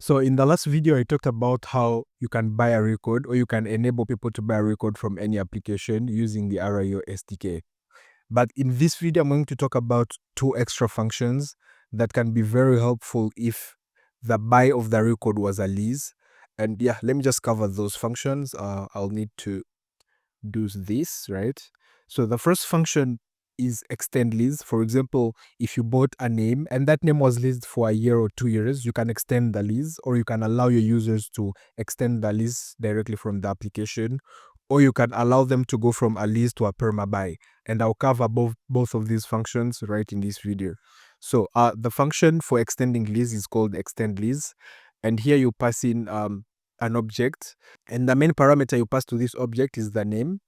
So in the last video, I talked about how you can buy a record or you can enable people to buy a record from any application using the RIO SDK. But in this video, I'm going to talk about two extra functions that can be very helpful if the buy of the record was a lease. And yeah, let me just cover those functions. I'll need to do this, right? So the first function is extend lease. For example, if you bought a name and that name was leased for a year or 2 years, you can extend the lease, or you can allow your users to extend the lease directly from the application, or you can allow them to go from a lease to a PermaBuy. And I'll cover both of these functions right in this video. So the function for extending lease is called extend lease. And here you pass in an object, and the main parameter you pass to this object is the name.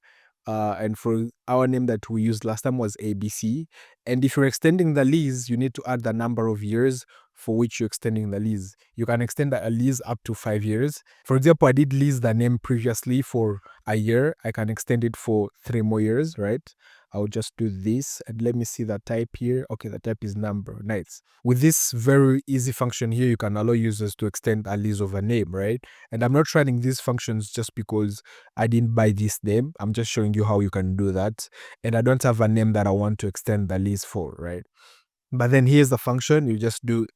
And for our name that we used last time was ABC. And if you're extending the lease, you need to add the number of years for which you're extending the lease. You can extend a lease up to 5 years. For example, I did lease the name previously for a year. I can extend it for 3 more years, right? I'll just do this and let me see the type here. Okay, the type is number. Nice. With this very easy function here, you can allow users to extend a lease of a name, right? And I'm not running these functions just because I didn't buy this name. I'm just showing you how you can do that. And I don't have a name that I want to extend the lease for, right? But then here's the function. You just do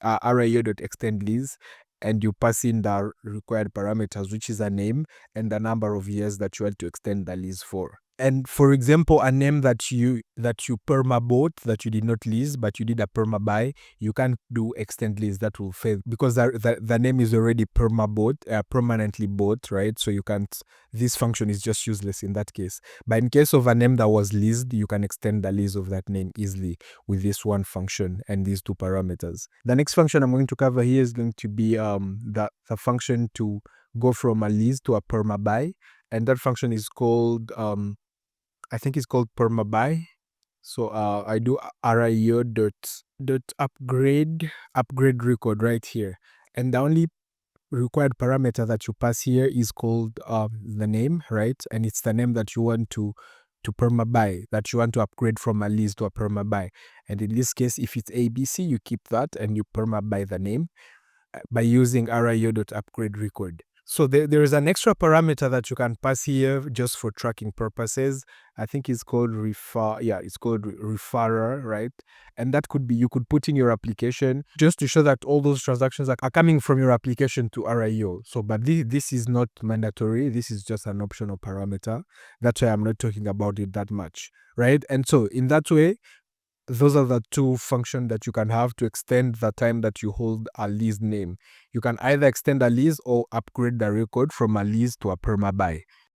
rio.extend lease, and you pass in the required parameters, which is a name and the number of years that you want to extend the lease for. And for example, a name that you perma bought, that you did not lease, but you did a perma buy, you can't do extend lease. That will fail because the name is already perma bought, permanently bought, right? So you can't. This function is just useless in that case. But in case of a name that was leased, you can extend the lease of that name easily with this one function and these two parameters. The next function I'm going to cover here is going to be the function to go from a lease to a perma buy, and that function is called I think it's called PermaBuy. So I do RIO dot upgrade record right here, and the only required parameter that you pass here is called the name, right? And it's the name that you want to PermaBuy, that you want to upgrade from a lease to a PermaBuy. And in this case, if it's ABC, you keep that and you PermaBuy the name by using RIO.upgrade record. So there is an extra parameter that you can pass here just for tracking purposes. I think it's called it's called referrer, right? And that could be, you could put in your application just to show that all those transactions are coming from your application to RIO. So, but this is not mandatory. This is just an optional parameter. That's why I'm not talking about it that much, right? And so in that way, those are the two functions that you can have to extend the time that you hold a lease name. You can either extend a lease or upgrade the record from a lease to a PermaBuy.